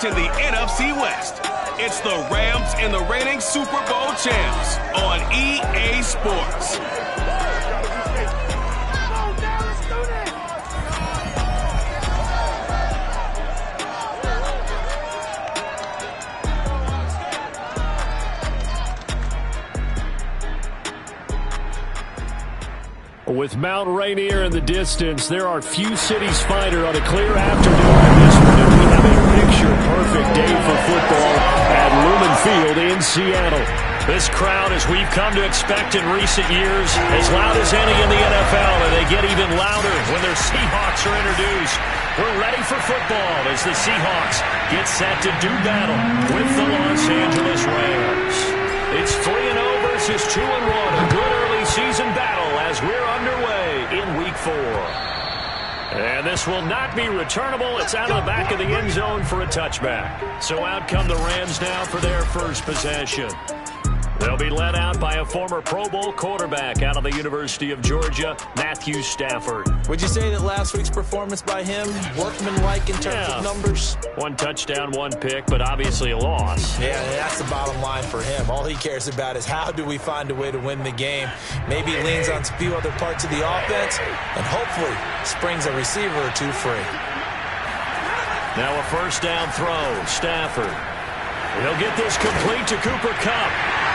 in the NFC West. It's the Rams and the reigning Super Bowl champs on EA Sports. With Mount Rainier in the distance, there are few cities finer on a clear afternoon than this one. And we have a picture-perfect day for football at Lumen Field in Seattle. This crowd, as we've come to expect in recent years, as loud as any in the NFL, and they get even louder when their Seahawks are introduced. We're ready for football as the Seahawks get set to do battle with the Los Angeles Rams. It's 3-0 versus 2-1, a good early season battle as we're underway in Week 4. And this will not be returnable. It's out of the back of the end zone for a touchback. So out come the Rams now for their first possession. They'll be led out by a former Pro Bowl quarterback out of the University of Georgia, Matthew Stafford. Would you say that last week's performance by him, workmanlike in terms of numbers? 1 touchdown, 1 pick, but obviously a loss. Yeah, that's the bottom line for him. All he cares about is how do we find a way to win the game. Maybe he leans on a few other parts of the offense and hopefully springs a receiver or two free. Now a first down throw, Stafford. He'll get this complete to Cooper Kupp.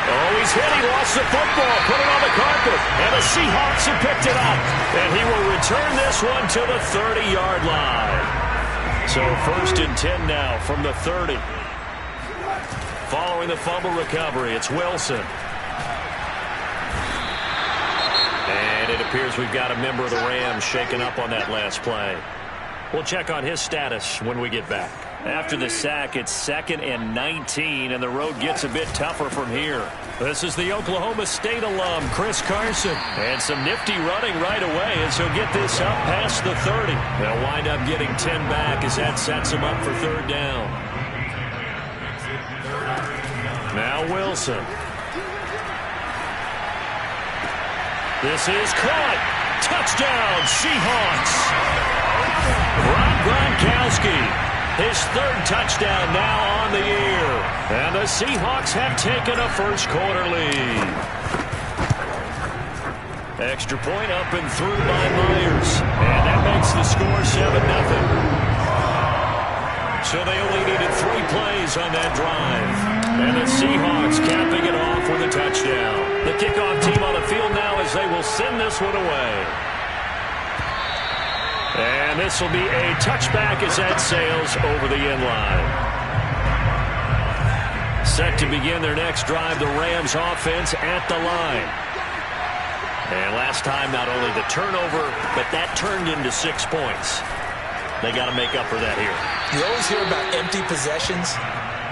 Oh, he's hit. He lost the football. Put it on the carpet. And the Seahawks have picked it up. And he will return this one to the 30-yard line. So 1st and 10 now from the 30. Following the fumble recovery, it's Wilson. And it appears we've got a member of the Rams shaken up on that last play. We'll check on his status when we get back. After the sack, it's 2nd and 19, and the road gets a bit tougher from here. This is the Oklahoma State alum, Chris Carson. And some nifty running right away as he'll get this up past the 30. They'll wind up getting 10 back as that sets him up for 3rd down. Now Wilson. This is caught. Touchdown, Seahawks. Rob Gronkowski. His 3rd touchdown now on the year. And the Seahawks have taken a first-quarter lead. Extra point up and through by Myers. And that makes the score 7-0. So they only needed 3 plays on that drive. And the Seahawks capping it off with a touchdown. The kickoff team on the field now as they will send this one away. And this will be a touchback as that sails over the end line. Set to begin their next drive, the Rams offense at the line. And last time, not only the turnover, but that turned into 6 points. They got to make up for that here. You always hear about empty possessions,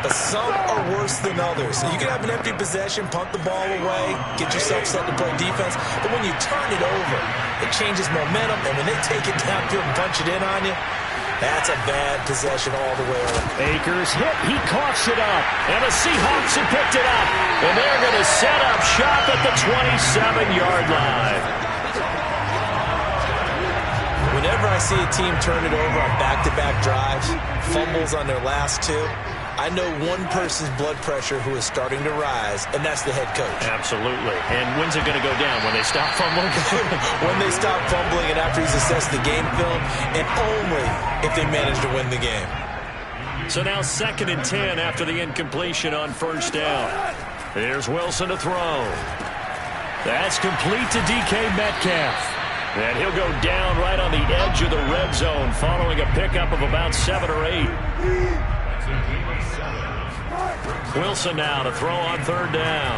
but some are worse than others. So you can have an empty possession, punt the ball away, get yourself set to play defense, but when you turn it over, it changes momentum, and when they take it downfield and punch it in on you, that's a bad possession all the way around. Akers hit. He coughs it up, and the Seahawks have picked it up, and they're going to set up shop at the 27-yard line. Whenever I see a team turn it over on back-to-back drives, fumbles on their last 2, I know one person's blood pressure who is starting to rise, and that's the head coach. Absolutely. And when's it going to go down? When they stop fumbling? When they stop fumbling and after he's assessed the game film, and only if they manage to win the game. So now 2nd and 10 after the incompletion on 1st down. Here's Wilson to throw. That's complete to DK Metcalf. And he'll go down right on the edge of the red zone following a pickup of about 7 or 8. Wilson now to throw on 3rd down.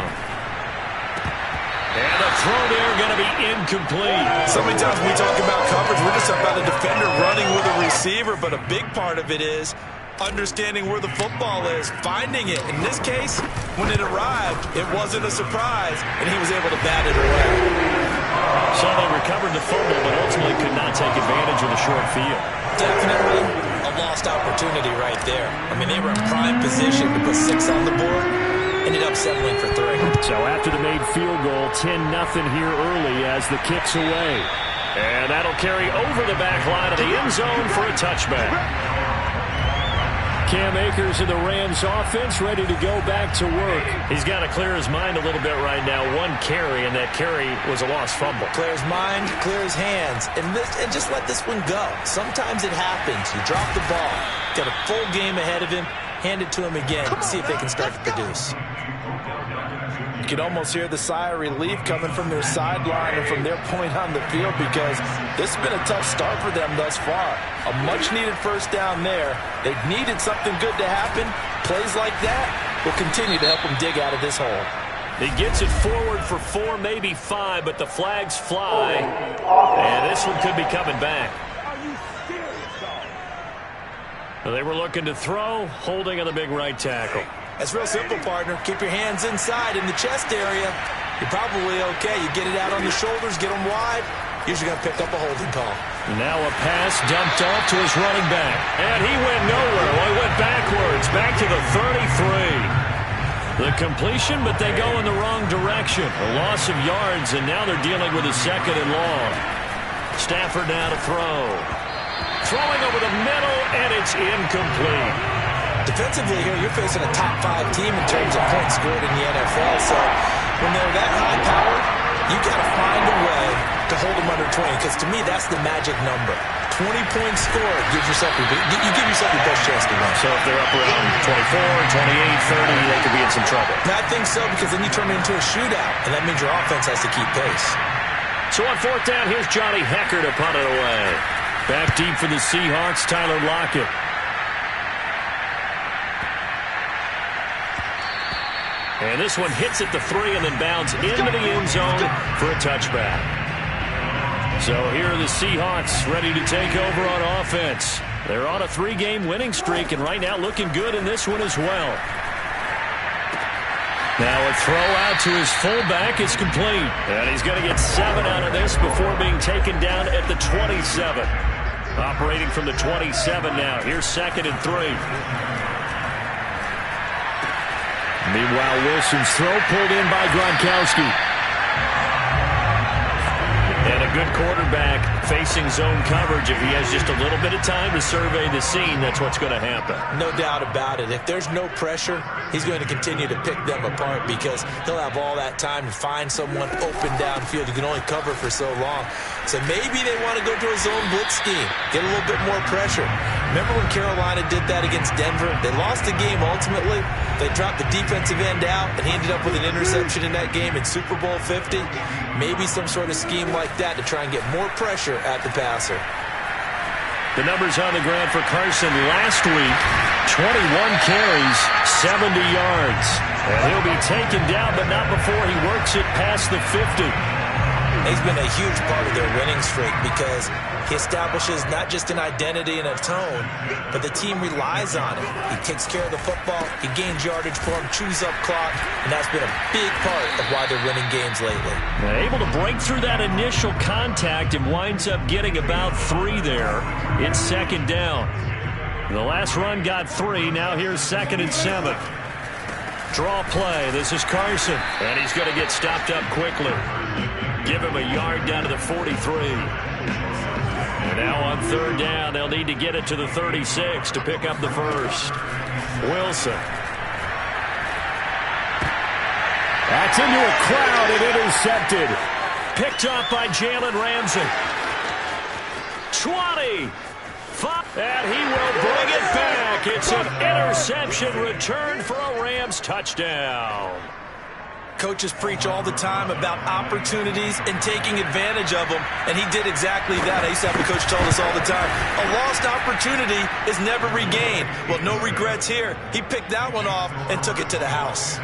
And the throw there going to be incomplete. So many times when we talk about coverage, we're just about a defender running with a receiver, but a big part of it is understanding where the football is, finding it. In this case, when it arrived, it wasn't a surprise, and he was able to bat it away. So they recovered the fumble, but ultimately could not take advantage of the short field. Definitely a lost opportunity right there. I mean, they were in prime position to put 6 on the board, ended up settling for 3. So after the made field goal, 10-0 here early as the kick's away. And that'll carry over the back line of the end zone for a touchback. Cam Akers of the Rams offense ready to go back to work. He's got to clear his mind a little bit right now. One carry, and that carry was a lost fumble. Clear his mind, clear his hands, and just let this one go. Sometimes it happens. You drop the ball. Got a full game ahead of him. Hand it to him again. See if they can start to produce. You can almost hear the sigh of relief coming from their sideline and from their point on the field, because this has been a tough start for them thus far. A much-needed first down there. They've needed something good to happen. Plays like that will continue to help them dig out of this hole. He gets it forward for 4, maybe 5, but the flags fly. And this one could be coming back. They were looking to throw, holding on the big right tackle. That's real simple, partner. Keep your hands inside in the chest area. You're probably okay. You get it out on the shoulders, get them wide. Usually going to pick up a holding call. Now a pass dumped off to his running back. And he went nowhere. Well, he went backwards, back to the 33. The completion, but they go in the wrong direction. A loss of yards, and now they're dealing with a 2nd and long. Stafford now to throw. Throwing over the middle, and it's incomplete. Defensively here, you're facing a top 5 team in terms of points scored in the NFL. So when they're that high powered, you got to find a way to hold them under 20, because to me, that's the magic number. 20 points scored gives yourself you give yourself your best chance to win. So if they're up around 24, 28, 30, they could be in some trouble. I think so, because then you turn it into a shootout, and that means your offense has to keep pace. So on 4th down, here's Johnny Hecker to punt it away. Back deep for the Seahawks, Tyler Lockett. And this one hits at the 3 and then bounds into the end zone for a touchback. So here are the Seahawks ready to take over on offense. They're on a 3-game winning streak, and right now looking good in this one as well. Now a throw out to his fullback is complete. And he's going to get 7 out of this before being taken down at the 27. Operating from the 27 now. Here's 2nd and 3. Meanwhile, Wilson's throw pulled in by Gronkowski. And a good quarterback facing zone coverage. If he has just a little bit of time to survey the scene, that's what's going to happen. No doubt about it. If there's no pressure, he's going to continue to pick them apart, because he'll have all that time to find someone open downfield who can only cover for so long. So maybe they want to go to a zone blitz scheme, get a little bit more pressure. Remember when Carolina did that against Denver? They lost the game ultimately. They dropped the defensive end out, and he ended up with an interception in that game in Super Bowl 50. Maybe some sort of scheme like that to try and get more pressure at the passer. The numbers on the ground for Carson last week: 21 carries, 70 yards. And he'll be taken down, but not before he works it past the 50. He's been a huge part of their winning streak, because he establishes not just an identity and a tone, but the team relies on it. He takes care of the football, he gains yardage for him, chews up clock, and that's been a big part of why they're winning games lately. Able to break through that initial contact and winds up getting about 3 there. It's 2nd down. The last run got 3. Now here's 2nd and 7. Draw play. This is Carson, and he's going to get stopped up quickly. Give him a yard down to the 43. And now on 3rd down, they'll need to get it to the 36 to pick up the first. Wilson. That's into a crowd and intercepted. Picked off by Jalen Ramsey. 20. And he will bring it back. It's an interception return for a Rams touchdown. Coaches preach all the time about opportunities and taking advantage of them, and he did exactly that. I used to have a coach told us all the time, a lost opportunity is never regained. Well, no regrets here. He picked that one off and took it to the house.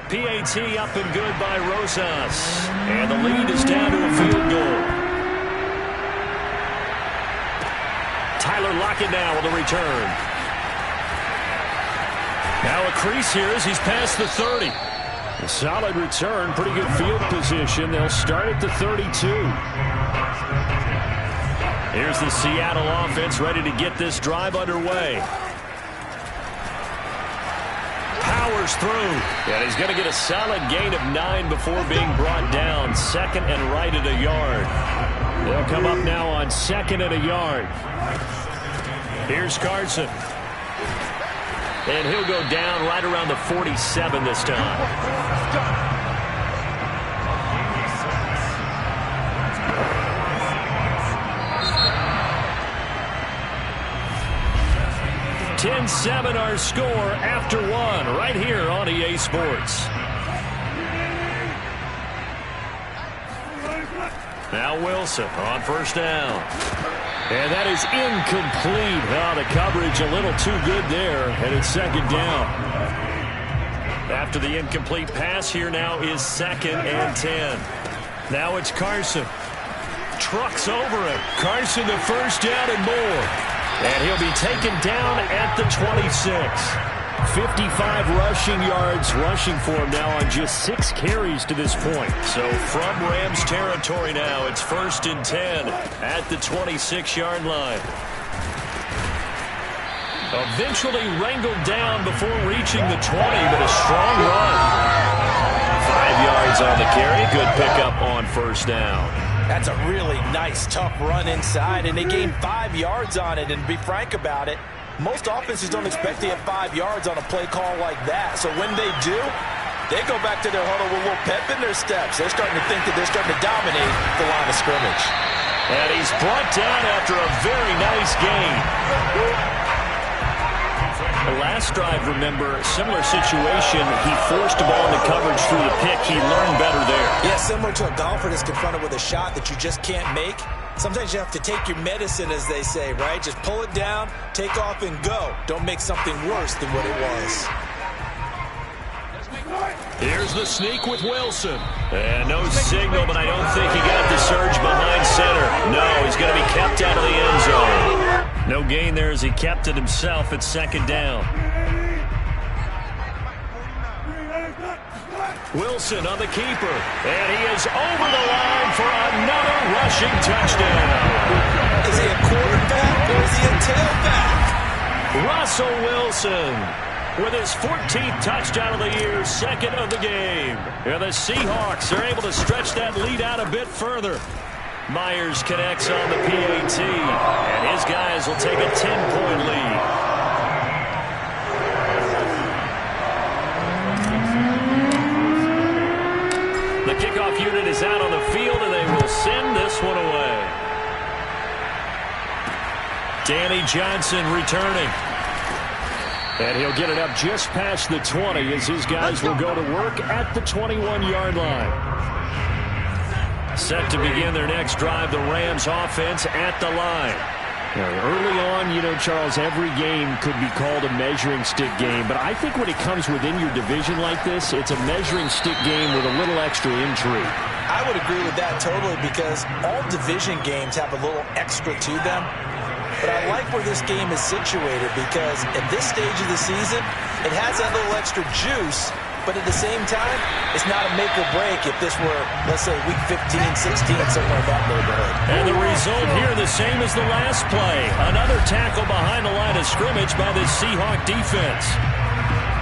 PAT up and good by Rosas. And the lead is down to a field goal. Tyler Lockett now with a return. Now a crease here as he's past the 30. A solid return, pretty good field position. They'll start at the 32. Here's the Seattle offense ready to get this drive underway. Powers through. And he's going to get a solid gain of 9 before being brought down. 2nd and right at a yard. They'll come up now on 2nd and a yard. Here's Carson. And he'll go down right around the 47 this time. 10-7 our score after one right here on EA Sports. Now Wilson on first down. And that is incomplete. Oh, the coverage a little too good there, and it's second down. After the incomplete pass, here now is 2nd and 10. Now it's Carson. Trucks over him. Carson the first down and more. And he'll be taken down at the 26. 55 rushing yards rushing for him now on just 6 carries to this point. So from Rams territory now, it's 1st and 10 at the 26-yard line. Eventually wrangled down before reaching the 20, but a strong run. 5 yards on the carry. Good pickup on first down. That's a really nice, tough run inside, and they gained 5 yards on it. And to be frank about it, most offenses don't expect to get 5 yards on a play call like that. So when they do, they go back to their huddle with a little pep in their steps. They're starting to think that they're starting to dominate the line of scrimmage. And he's brought down after a very nice gain. The last drive, remember, similar situation. He forced the ball into coverage through the pick. He learned better there. Yeah, similar to a golfer that's confronted with a shot that you just can't make. Sometimes you have to take your medicine, as they say, right? Just pull it down, take off, and go. Don't make something worse than what it was. Here's the sneak with Wilson. And no signal, but I don't think he got the surge behind center. No, he's going to be kept out of the end zone. No gain there as he kept it himself at 2nd down. Wilson on the keeper. And he is over the line for another rushing touchdown. Is he a quarterback or is he a tailback? Russell Wilson with his 14th touchdown of the year, 2nd of the game. And the Seahawks are able to stretch that lead out a bit further. Myers connects on the PAT, and his guys will take a 10-point lead. The kickoff unit is out on the field, and they will send this one away. Danny Johnson returning. And he'll get it up just past the 20 as his guys will go to work at the 21-yard line. Set to begin their next drive, the Rams offense at the line. Now, early on, you know, Charles, every game could be called a measuring stick game. But I think when it comes within your division like this, it's a measuring stick game with a little extra intrigue. I would agree with that totally because all division games have a little extra to them. But I like where this game is situated because at this stage of the season, it has that little extra juice. But at the same time, it's not a make or break if this were, let's say, week 15, 16, somewhere in that neighborhood. And the result here the same as the last play. Another tackle behind the line of scrimmage by the Seahawk defense.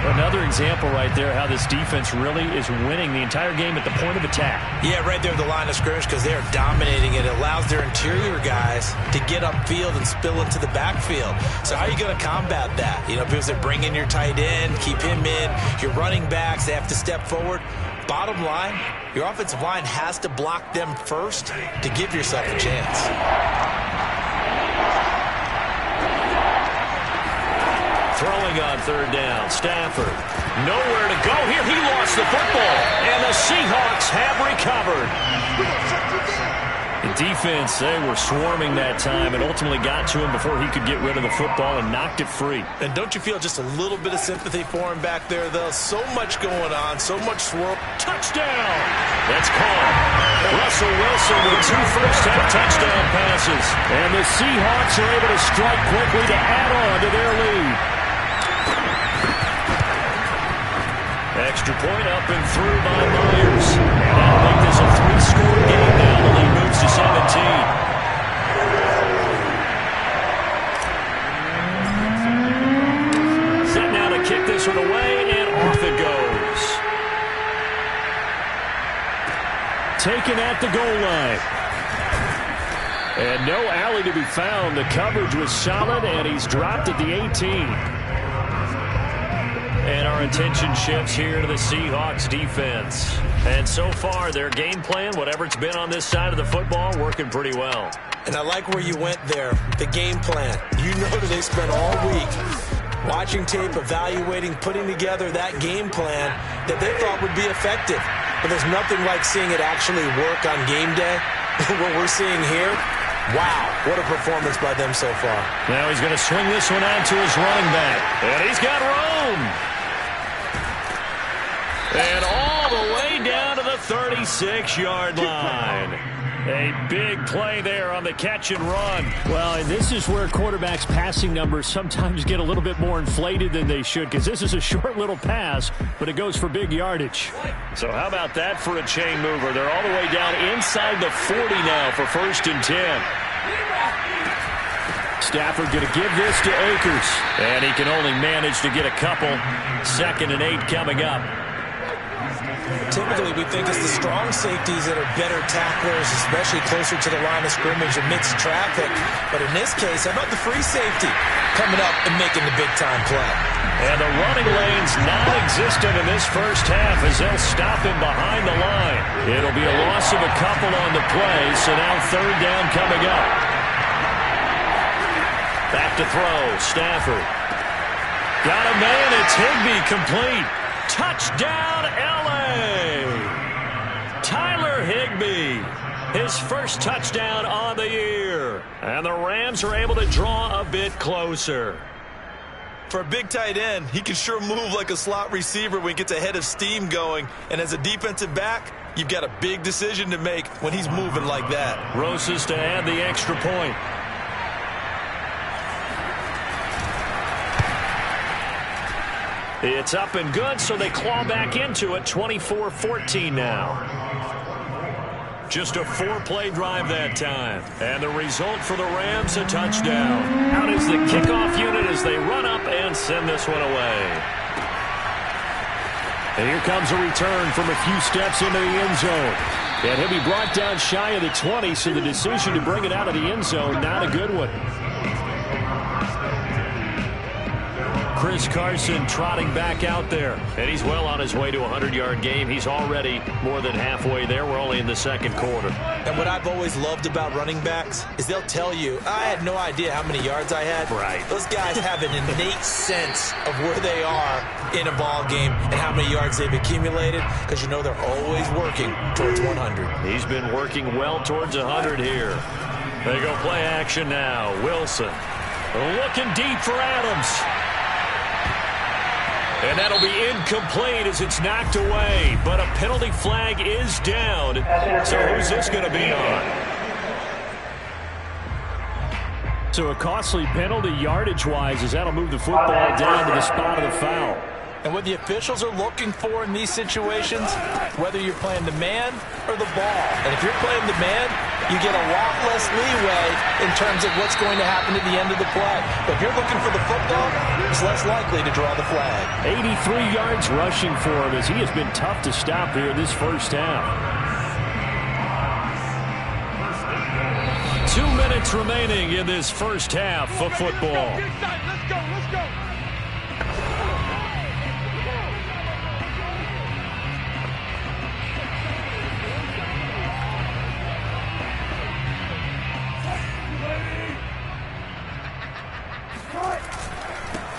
Another example right there how this defense really is winning the entire game at the point of attack. Yeah, right there at the line of scrimmage because they are dominating it. It allows their interior guys to get upfield and spill into the backfield. So how are you going to combat that? You know, because they're bringing your tight end, keep him in. Your running backs, they have to step forward. Bottom line, your offensive line has to block them first to give yourself a chance. Throwing on 3rd down, Stafford. Nowhere to go here. He lost the football. And the Seahawks have recovered. The defense, they were swarming that time and ultimately got to him before he could get rid of the football and knocked it free. And don't you feel just a little bit of sympathy for him back there, though? So much going on, so much swirl. Touchdown! That's caught. Russell Wilson with 2 first-half touchdown passes. And the Seahawks are able to strike quickly to add on to their lead. Extra point up and through by Myers. And that'll make this a 3-score game now. The lead moves to 17. Set now to kick this one away, and off it goes. Taken at the goal line. And no alley to be found. The coverage was solid, and he's dropped at the 18. our attention shifts here to the Seahawks defense. And so far, their game plan, whatever it's been on this side of the football, working pretty well. And I like where you went there, the game plan. You know that they spent all week watching tape, evaluating, putting together that game plan that they thought would be effective. But there's nothing like seeing it actually work on game day. What we're seeing here, wow, what a performance by them so far. Now he's going to swing this one out to his running back. And he's got room. And all the way down to the 36-yard line. A big play there on the catch and run. Well, and this is where quarterbacks' passing numbers sometimes get a little bit more inflated than they should, because this is a short little pass, but it goes for big yardage. So how about that for a chain mover? They're all the way down inside the 40 now for 1st and 10. Stafford going to give this to Akers. And he can only manage to get a couple. 2nd and 8 coming up. Typically, we think it's the strong safeties that are better tacklers, especially closer to the line of scrimmage amidst traffic. But in this case, how about the free safety coming up and making the big-time play? And the running lane's non-existent in this first half as they'll stop him behind the line. It'll be a loss of a couple on the play, so now 3rd down coming up. Back to throw, Stafford. Got a man, it's Higbee, complete. Touchdown, L.A. Tyler Higbee, his first touchdown on the year. And the Rams are able to draw a bit closer. For a big tight end, he can sure move like a slot receiver when he gets a head of steam going. And as a defensive back, you've got a big decision to make when he's moving like that. Rosas to add the extra point. It's up and good, so they claw back into it. 24-14 now. Just a 4-play drive that time. And the result for the Rams, a touchdown. Out is the kickoff unit as they run up and send this one away. And here comes a return from a few steps into the end zone. And he'll be brought down shy of the 20, so the decision to bring it out of the end zone, not a good one. Chris Carson trotting back out there. And he's well on his way to a 100-yard game. He's already more than halfway there. We're only in the 2nd quarter. And what I've always loved about running backs is they'll tell you, I had no idea how many yards I had. Right. Those guys have an innate sense of where they are in a ball game and how many yards they've accumulated, because you know they're always working towards 100. He's been working well towards 100 here. They go play action now. Wilson looking deep for Adams. And that'll be incomplete as it's knocked away. But a penalty flag is down. So who's this going to be on? So a costly penalty yardage-wise as that'll move the football down to the spot of the foul. And what the officials are looking for in these situations, whether you're playing the man or the ball. And if you're playing the man, you get a lot less leeway in terms of what's going to happen at the end of the play. But if you're looking for the football, it's less likely to draw the flag. 83 yards rushing for him as he has been tough to stop here this first half. 2 minutes remaining in this first half of football. Let's go.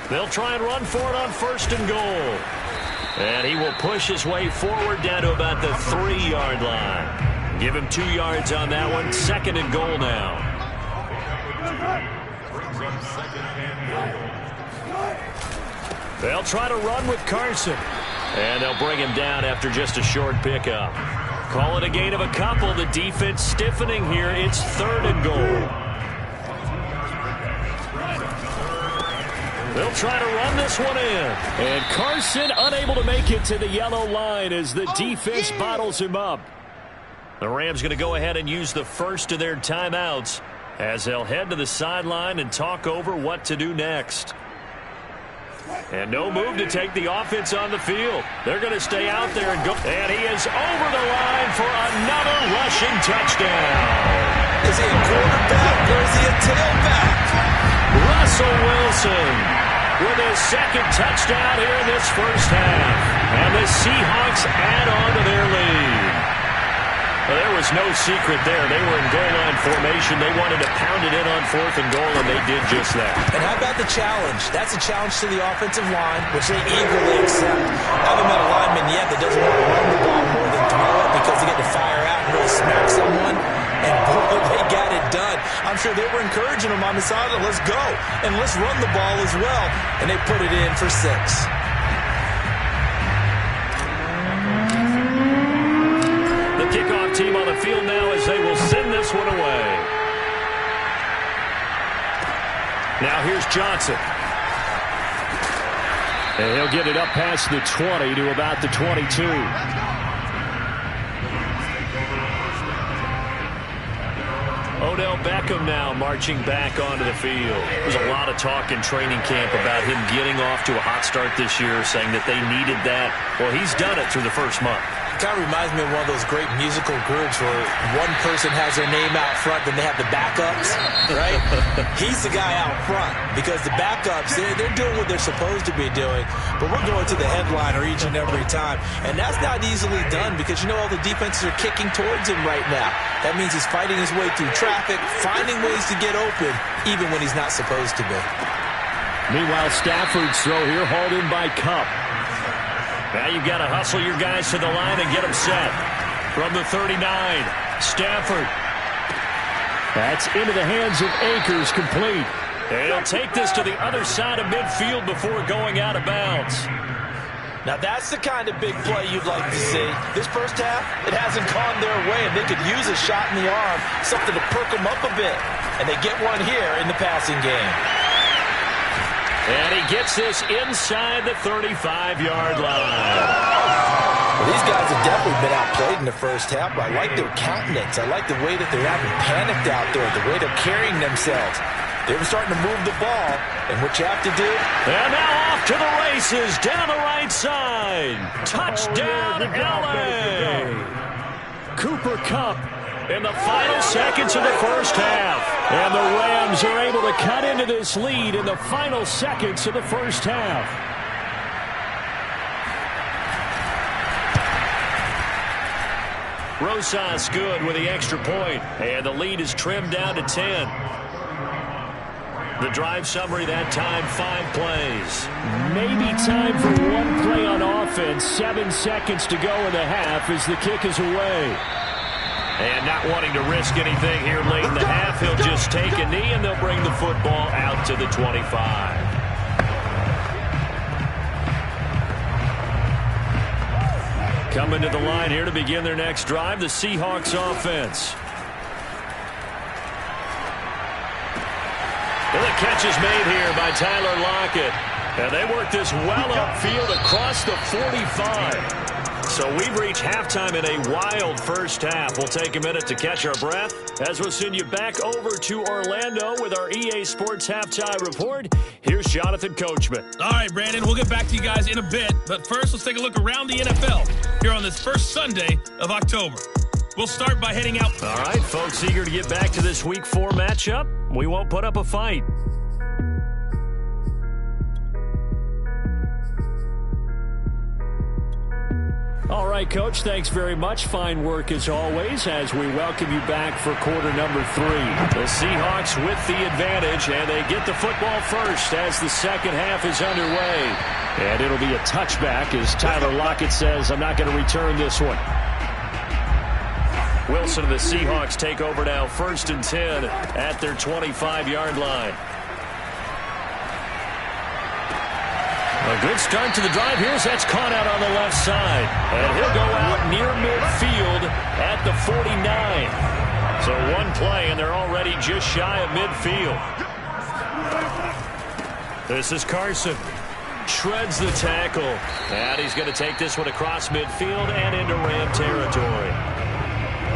They'll try and run for it on 1st and goal. And he will push his way forward down to about the 3-yard line. Give him 2 yards on that one. 2nd and goal now. They'll try to run with Carson. And they'll bring him down after just a short pickup. Call it a gain of a couple. The defense stiffening here. It's 3rd and goal. They'll try to run this one in. And Carson unable to make it to the yellow line as the defense bottles him up. The Rams going to go ahead and use the first of their timeouts as they'll head to the sideline and talk over what to do next. And no move to take the offense on the field. They're going to stay out there and go. And he is over the line for another rushing touchdown. Is he a quarterback or is he a tailback? Russell Wilson with his second touchdown here in this first half. And the Seahawks add on to their lead. Well, there was no secret there. They were in goal line formation. They wanted to pound it in on 4th and goal, and they did just that. And how about the challenge? That's a challenge to the offensive line, which they eagerly accept. I haven't met a lineman yet that doesn't want to run the ball more than throw it because they get to fire out and really smack someone. And boy, they got it done. I'm sure they were encouraging them on the sideline. Let's go. And let's run the ball as well. And they put it in for 6. The kickoff team on the field now as they will send this one away. Now here's Johnson. And he'll get it up past the 20 to about the 22. Odell Beckham now marching back onto the field. There's a lot of talk in training camp about him getting off to a hot start this year, saying that they needed that. Well, he's done it through the first month. It kind of reminds me of one of those great musical groups where one person has their name out front, then they have the backups, right? He's the guy out front because the backups, they're doing what they're supposed to be doing, but we're going to the headliner each and every time. And that's not easily done because, you know, all the defenses are kicking towards him right now. That means he's fighting his way through traffic, finding ways to get open, even when he's not supposed to be. Meanwhile, Stafford's throw here hauled in by Kupp. Now you've got to hustle your guys to the line and get them set. From the 39, Stafford. That's into the hands of Akers, complete. And he'll take this to the other side of midfield before going out of bounds. Now that's the kind of big play you'd like to see. This first half, it hasn't gone their way, and they could use a shot in the arm, something to perk them up a bit. And they get one here in the passing game. And he gets this inside the 35-yard line. Well, these guys have definitely been outplayed in the first half, but I like their countenance. I like the way that they're having panicked out there, the way they're carrying themselves. They were starting to move the ball, and what you have to do... And now off to the races, down the right side. Touchdown, L.A. Cooper Kupp in the final seconds of the first half. And the Rams are able to cut into this lead in the final seconds of the first half. Rosas good with the extra point. And the lead is trimmed down to 10. The drive summary that time, 5 plays. Maybe time for one play on offense. 7 seconds to go in the half as the kick is away. And not wanting to risk anything here late in the half, he'll just take a knee and they'll bring the football out to the 25. Coming to the line here to begin their next drive, the Seahawks offense. And the catch is made here by Tyler Lockett. And they work this well upfield across the 45. So we've reached halftime in a wild first half. We'll take a minute to catch our breath as we'll send you back over to Orlando with our EA Sports Halftime Report. Here's Jonathan Coachman. All right, Brandon, we'll get back to you guys in a bit. But first, let's take a look around the NFL here on this first Sunday of October. We'll start by heading out. All right, folks, eager to get back to this Week 4 matchup. We won't put up a fight. All right, Coach, thanks very much. Fine work as always as we welcome you back for quarter number 3. The Seahawks with the advantage, and they get the football first as the second half is underway. And it'll be a touchback as Tyler Lockett says, I'm not going to return this one. Wilson and the Seahawks take over now, 1st and 10 at their 25-yard line. A good start to the drive here as that's caught out on the left side. And he'll go out near midfield at the 49. So one play, and they're already just shy of midfield. This is Carson. Shreds the tackle. And he's going to take this one across midfield and into Ram territory.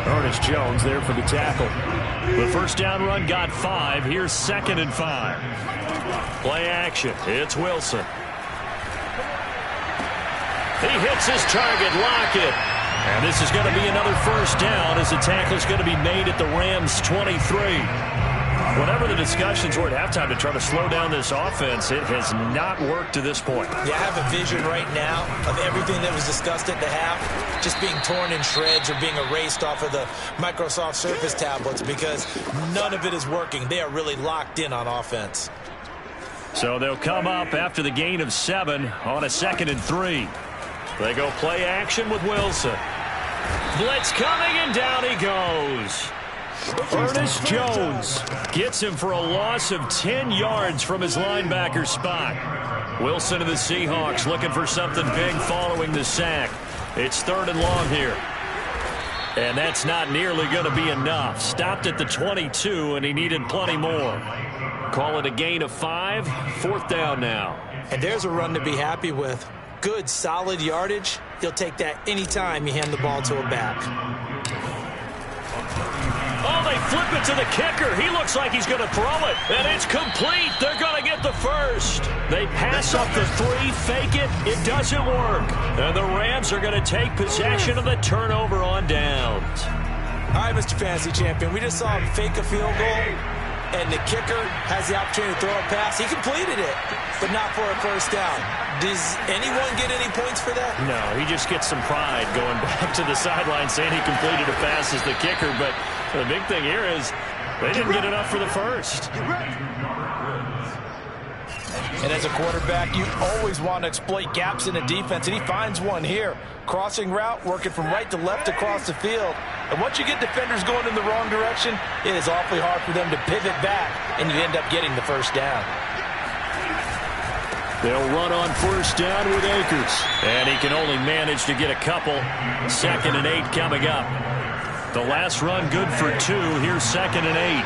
Ernest Jones there for the tackle. The first down run got 5. Here's 2nd and 5. Play action. It's Wilson. He hits his target, Lockett. And this is going to be another first down as the tackle is going to be made at the Rams' 23. Whatever the discussions were at halftime to try to slow down this offense, it has not worked to this point. Yeah, I have a vision right now of everything that was discussed at the half just being torn in shreds or being erased off of the Microsoft Surface tablets because none of it is working. They are really locked in on offense. So they'll come up after the gain of 7 on a 2nd and 3. They go play action with Wilson. Blitz coming, and down he goes. Ernest Jones gets him for a loss of 10 yards from his linebacker spot. Wilson of the Seahawks looking for something big following the sack. It's 3rd and long here. And that's not nearly going to be enough. Stopped at the 22, and he needed plenty more. Call it a gain of 5. 4th down now. And there's a run to be happy with. Good, solid yardage. He'll take that anytime you hand the ball to a back. Oh, they flip it to the kicker. He looks like he's going to throw it, and it's complete. They're going to get the first. They pass up the 3, fake it. It doesn't work. And the Rams are going to take possession of the turnover on downs. All right, Mr. Fantasy Champion, we just saw him fake a field goal, and the kicker has the opportunity to throw a pass. He completed it, but not for a first down. Does anyone get any points for that? No, he just gets some pride going back to the sideline saying he completed a pass as the kicker, but the big thing here is they didn't get enough for the first. And as a quarterback, you always want to exploit gaps in the defense, and he finds one here. Crossing route, working from right to left across the field. And once you get defenders going in the wrong direction, it is awfully hard for them to pivot back, and you end up getting the first down. They'll run on first down with Akers. And he can only manage to get a couple. 2nd and 8 coming up. The last run good for 2. Here's 2nd and 8.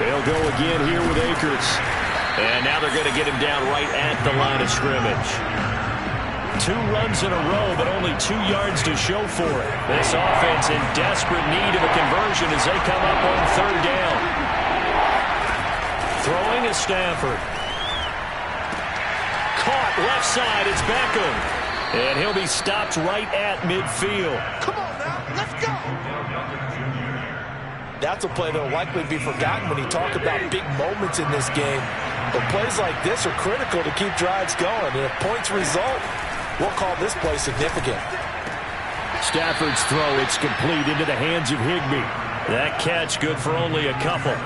They'll go again here with Akers. And now they're going to get him down right at the line of scrimmage. 2 runs in a row, but only 2 yards to show for it. This offense in desperate need of a conversion as they come up on 3rd down. Throwing is Stafford. Caught left side. It's Beckham. And he'll be stopped right at midfield. Come on now. Let's go. That's a play that will likely be forgotten when you talk about big moments in this game. But plays like this are critical to keep drives going. And if points result, we'll call this play significant. Stafford's throw. It's complete into the hands of Higbee. That catch good for only a couple.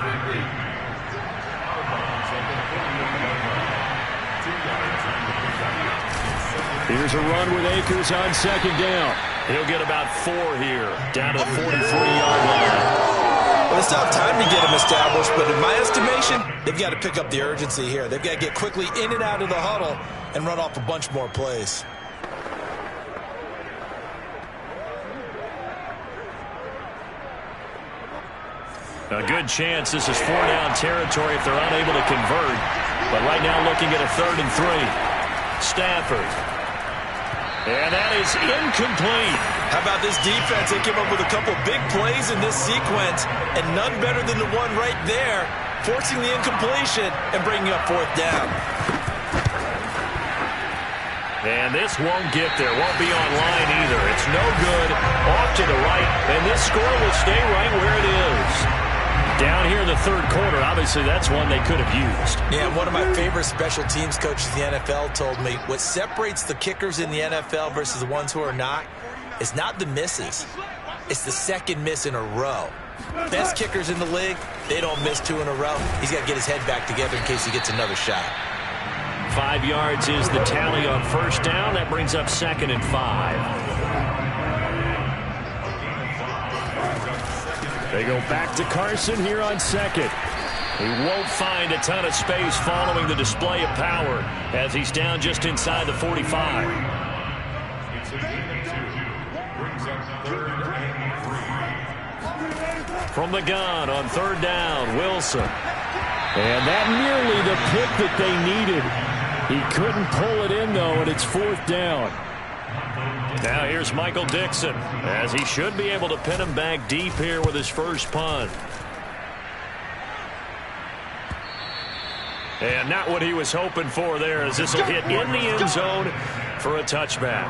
Here's a run with Akers on 2nd down. He'll get about 4 here, down to the 43-yard line. Well, it's not time to get him established, but in my estimation, they've got to pick up the urgency here. They've got to get quickly in and out of the huddle and run off a bunch more plays. A good chance this is 4-down territory if they're unable to convert. But right now looking at a 3rd and 3. Stafford. And that is incomplete. How about this defense? They came up with a couple big plays in this sequence, and none better than the one right there, forcing the incompletion and bringing up 4th down. And this won't get there. Won't be online either. It's no good. Off to the right, and this score will stay right where it is. Down here in the 3rd quarter, obviously that's one they could have used. Yeah, one of my favorite special teams coaches in the NFL told me what separates the kickers in the NFL versus the ones who are not is not the misses. It's the 2nd miss in a row. Best kickers in the league, they don't miss 2 in a row. He's got to get his head back together in case he gets another shot. 5 yards is the tally on first down. That brings up 2nd and 5. They go back to Carson here on 2nd. He won't find a ton of space following the display of power as he's down just inside the 45. From the gun on 3rd down, Wilson. And that nearly the pick that they needed. He couldn't pull it in, though, and it's 4th down. Now here's Michael Dixon, as he should be able to pin him back deep here with his first punt. And not what he was hoping for there, as this will hit in the end zone for a touchback.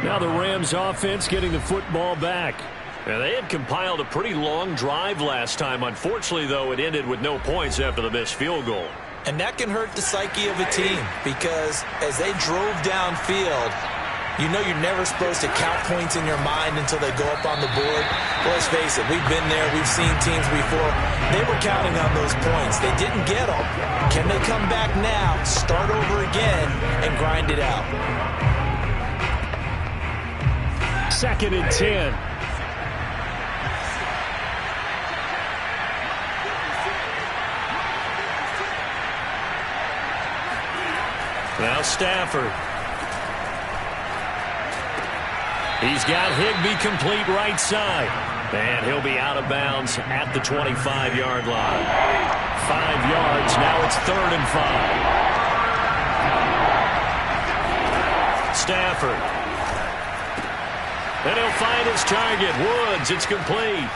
Now the Rams offense getting the football back. Yeah, they had compiled a pretty long drive last time. Unfortunately, though, it ended with no points after the missed field goal. And that can hurt the psyche of a team because as they drove downfield, you know you're never supposed to count points in your mind until they go up on the board. Well, let's face it, we've been there. We've seen teams before. They were counting on those points. They didn't get them. Can they come back now, start over again, and grind it out? 2nd and 10. Now Stafford. He's got Higbee complete right side. And he'll be out of bounds at the 25-yard line. 5 yards. Now it's 3rd and 5. Stafford. And he'll find his target. Woods. It's complete.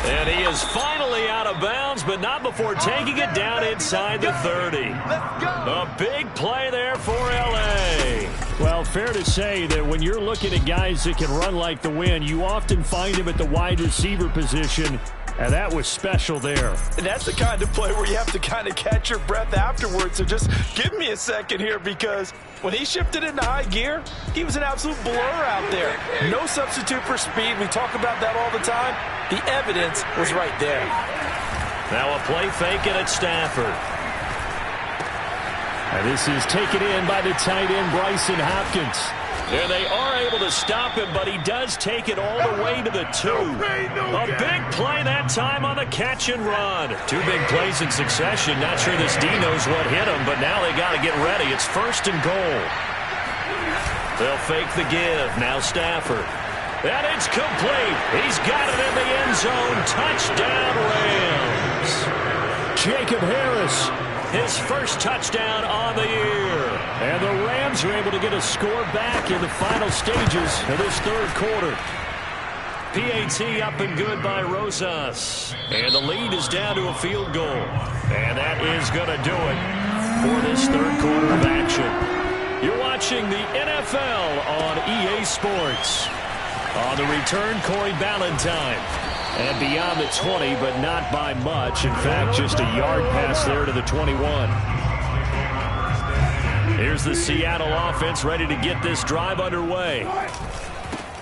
And he is finally out of bounds, but not before taking it down inside the 30. A big play there for L.A. Well, fair to say that when you're looking at guys that can run like the wind, you often find him at the wide receiver position, and that was special there. And that's the kind of play where you have to kind of catch your breath afterwards. So just give me a second here, because when he shifted into high gear, he was an absolute blur out there. No substitute for speed. We talk about that all the time. The evidence was right there. Now a play fake it at Stafford. And this is taken in by the tight end, Bryson Hopkins. There they are able to stop him, but he does take it all the way to the 2. A big play that time on the catch and run. 2 big plays in succession. Not sure this D knows what hit him, but now they got to get ready. It's 1st and goal. They'll fake the give. Now Stafford. And it's complete. He's got it in the end zone. Touchdown, Rams. Jacob Harris, his first touchdown on the year. And the Rams are able to get a score back in the final stages of this 3rd quarter. PAT up and good by Rosas. And the lead is down to a field goal. And that is going to do it for this 3rd quarter of action. You're watching the NFL on EA Sports. On the return, Corey Ballantyne. And beyond the 20, but not by much. In fact, just a yard pass there to the 21. Here's the Seattle offense ready to get this drive underway.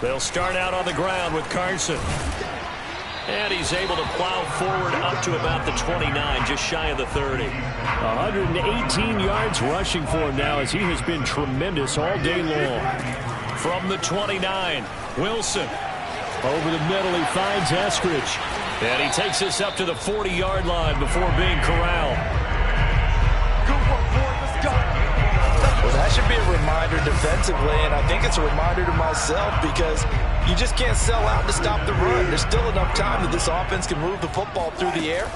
They'll start out on the ground with Carson. And he's able to plow forward up to about the 29, just shy of the 30. 118 yards rushing for him now, as he has been tremendous all day long. From the 29, Wilson. Over the middle, he finds Eskridge. And he takes this up to the 40-yard line before being corralled. Well, that should be a reminder defensively, and I think it's a reminder to myself, because you just can't sell out to stop the run. There's still enough time that this offense can move the football through the air,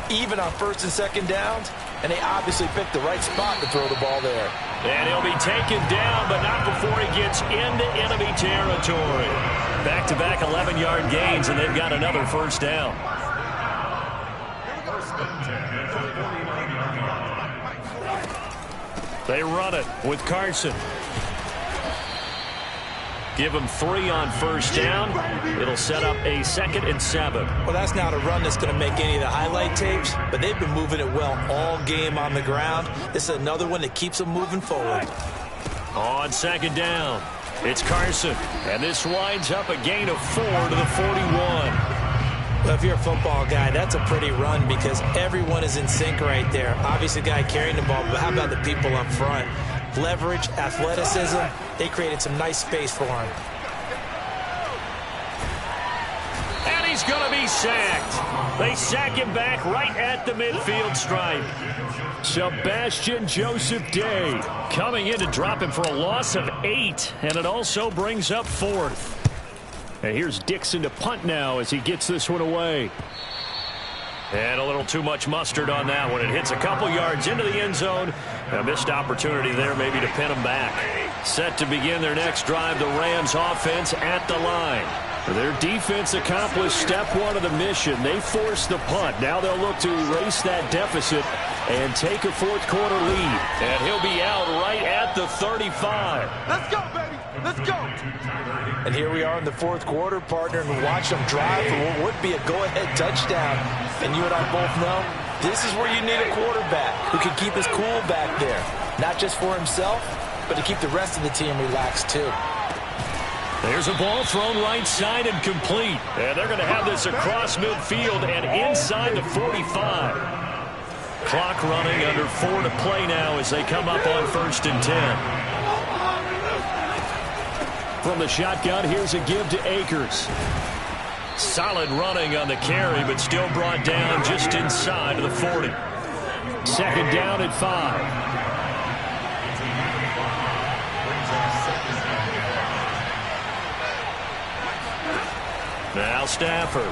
even on 1st and 2nd downs, and they obviously picked the right spot to throw the ball there. And he'll be taken down, but not before he gets into enemy territory. Back-to-back 11-yard gains, and they've got another 1st down. They run it with Carson. Give him 3 on 1st down. It'll set up a 2nd and 7. Well, that's not a run that's going to make any of the highlight tapes, but they've been moving it well all game on the ground. This is another one that keeps them moving forward. On 2nd down, it's Carson. And this winds up a gain of 4 to the 41. Well, if you're a football guy, that's a pretty run because everyone is in sync right there. Obviously, the guy carrying the ball, but how about the people up front? Leverage, athleticism, they created some nice space for him. And he's going to be sacked. They sack him back right at the midfield stripe. Sebastian Joseph Day coming in to drop him for a loss of 8, and it also brings up 4th. And here's Dixon to punt now as he gets this one away. And a little too much mustard on that one. It hits a couple yards into the end zone. A missed opportunity there maybe to pin him back. Set to begin their next drive, the Rams offense at the line. Their defense accomplished step 1 of the mission. They forced the punt. Now they'll look to erase that deficit and take a 4th quarter lead. And he'll be out right at the 35. Let's go, baby. Let's go. And here we are in the fourth quarter, partner, and watch them drive for what would be a go-ahead touchdown. And you and I both know this is where you need a quarterback who can keep his cool back there. Not just for himself, but to keep the rest of the team relaxed too. There's a ball thrown right side and complete. And they're going to have this across midfield and inside the 45. Clock running, under 4 to play now as they come up on 1st and 10. From the shotgun, here's a give to Akers. Solid running on the carry, but still brought down just inside of the 40. 2nd down at 5. Now Stafford.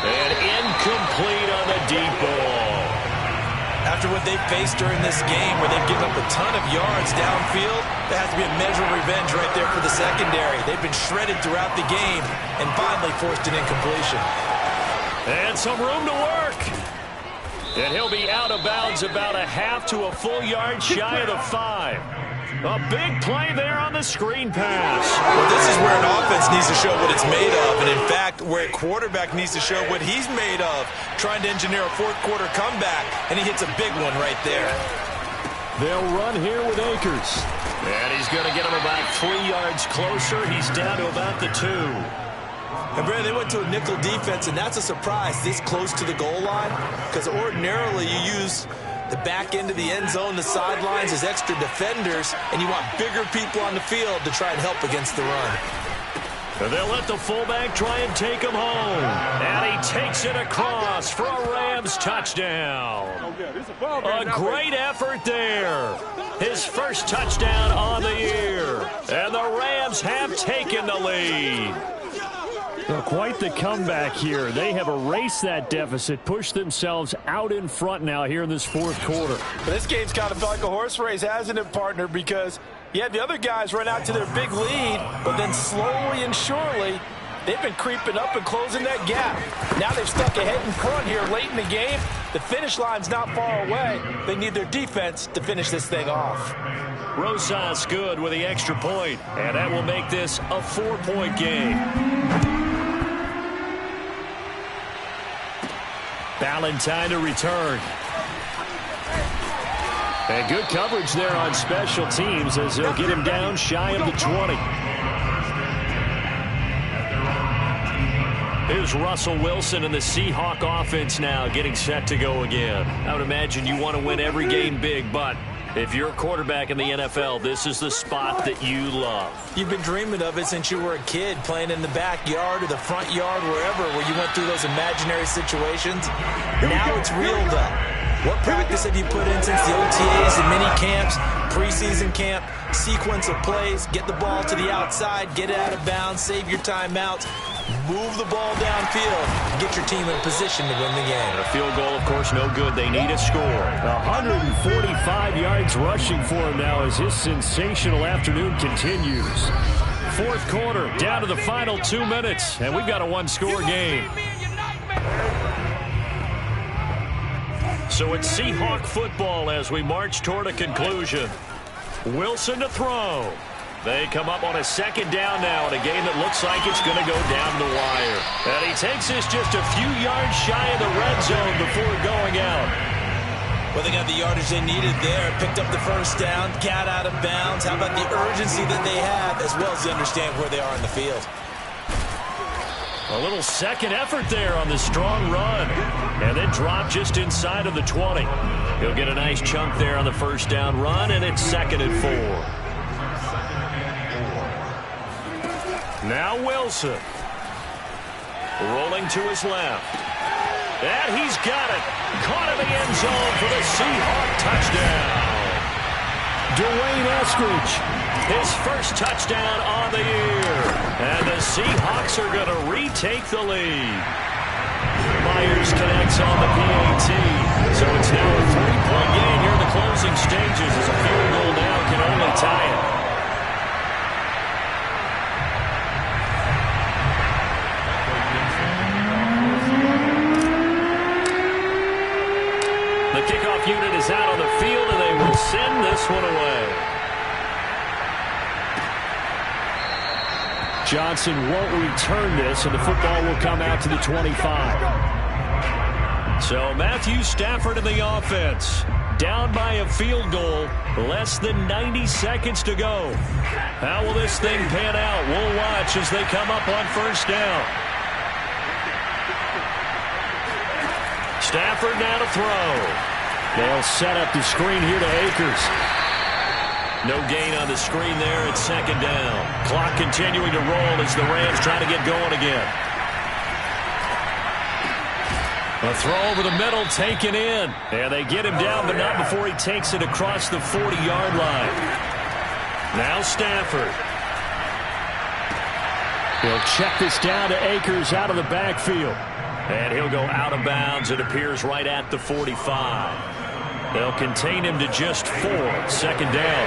And incomplete on the deep ball. After what they've faced during this game, where they've given up a ton of yards downfield, there has to be a measure of revenge right there for the secondary. They've been shredded throughout the game and finally forced an incompletion. And some room to work. And he'll be out of bounds about a half to a full yard shy of the 5. A big play there on the screen pass. Well, this is where an offense needs to show what it's made of. And, in fact, where a quarterback needs to show what he's made of, trying to engineer a fourth-quarter comeback, and he hits a big one right there. They'll run here with Akers. And he's going to get him about 3 yards closer. He's down to about the 2. And, Brad, they went to a nickel defense, and that's a surprise this close to the goal line, because ordinarily you use the back end of the end zone, the sidelines as extra defenders, and you want bigger people on the field to try and help against the run. And they'll let the fullback try and take him home. And he takes it across for a Rams touchdown. A great effort there. His first touchdown on the year. And the Rams have taken the lead. Well, quite the comeback here. They have erased that deficit, pushed themselves out in front now here in this fourth quarter. But this game's kind of felt like a horse race, hasn't it, partner? Because you had the other guys run out to their big lead, but then slowly and surely, they've been creeping up and closing that gap. Now they've stuck ahead in front here late in the game. The finish line's not far away. They need their defense to finish this thing off. Rosas good with the extra point, and that will make this a 4-point game. Valentine to return. And good coverage there on special teams as they'll get him down shy of the 20. Here's Russell Wilson and the Seahawk offense now getting set to go again. I would imagine you want to win every game big, but if you're a quarterback in the NFL, this is the spot that you love. You've been dreaming of it since you were a kid, playing in the backyard or the front yard, wherever, where you went through those imaginary situations. Now it's real, though. What practice have you put in since the OTAs, the mini camps, preseason camp, sequence of plays, get the ball to the outside, get it out of bounds, save your timeouts, move the ball downfield, get your team in a position to win the game. A field goal, of course, no good. They need a score. 145 yards rushing for him now as his sensational afternoon continues. Fourth quarter, down to the final 2 minutes, and we've got a one-score game. So it's Seahawk football as we march toward a conclusion. Wilson to throw. They come up on a second down now in a game that looks like it's going to go down the wire. And he takes this just a few yards shy of the red zone before going out. Well, they got the yardage they needed there. Picked up the first down, got out of bounds. How about the urgency that they have, as well as they understand where they are in the field. A little second effort there on the strong run. And then drop just inside of the 20. He'll get a nice chunk there on the first down run, and it's 2nd and 4. Now Wilson. Rolling to his left. And he's got it. Caught in the end zone for the Seahawk touchdown. Dwayne Eskridge, his first touchdown on the year. And the Seahawks are going to retake the lead. Myers connects on the PAT. So it's now a 3-point game here in the closing stages as a field goal now can only tie it. The kickoff unit is out on the field, and they will send this one away. Johnson won't return this, and the football will come out to the 25. So Matthew Stafford in the offense. Down by a field goal. Less than 90 seconds to go. How will this thing pan out? We'll watch as they come up on first down. Stafford now to throw. They'll set up the screen here to Akers. No gain on the screen there at second down. Clock continuing to roll as the Rams try to get going again. A throw over the middle taken in. And they get him down, but not before he takes it across the 40-yard line. Now Stafford. He'll check this down to Akers out of the backfield. And he'll go out of bounds, it appears, right at the 45. They'll contain him to just 4. Second down.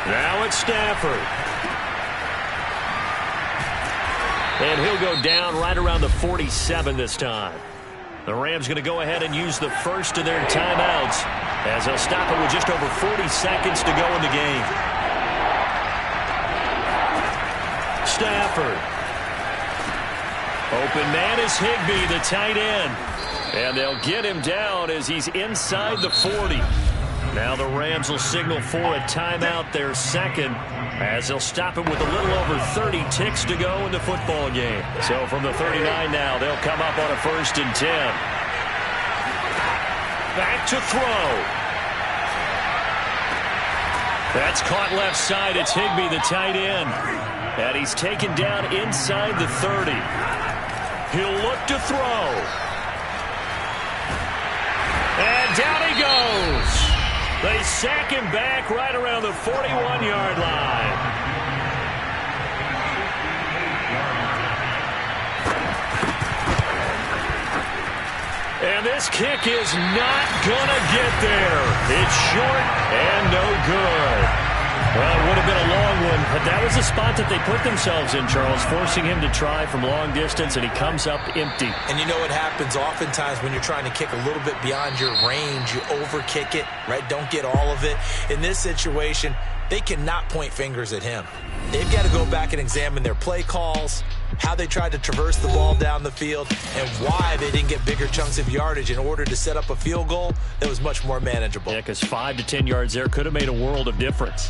Now it's Stafford. And he'll go down right around the 47 this time. The Rams going to go ahead and use the first of their timeouts as they'll stop it with just over 40 seconds to go in the game. Stafford. Open man is Higbee, the tight end. And they'll get him down as he's inside the 40. Now the Rams will signal for a timeout, their second, as they'll stop it with a little over 30 ticks to go in the football game. So from the 39 now, they'll come up on a 1st and 10. Back to throw. That's caught left side. It's Higbee, the tight end. And he's taken down inside the 30. He'll look to throw. And down he goes. They sack him back right around the 41-yard line. And this kick is not going to get there. It's short and no good. Well, it would have been a long one, but that was the spot that they put themselves in, Charles, forcing him to try from long distance, and he comes up empty. And you know what happens oftentimes when you're trying to kick a little bit beyond your range, you overkick it, right? Don't get all of it. In this situation, they cannot point fingers at him. They've got to go back and examine their play calls, how they tried to traverse the ball down the field, and why they didn't get bigger chunks of yardage in order to set up a field goal that was much more manageable. Yeah, because 5 to 10 yards there could have made a world of difference.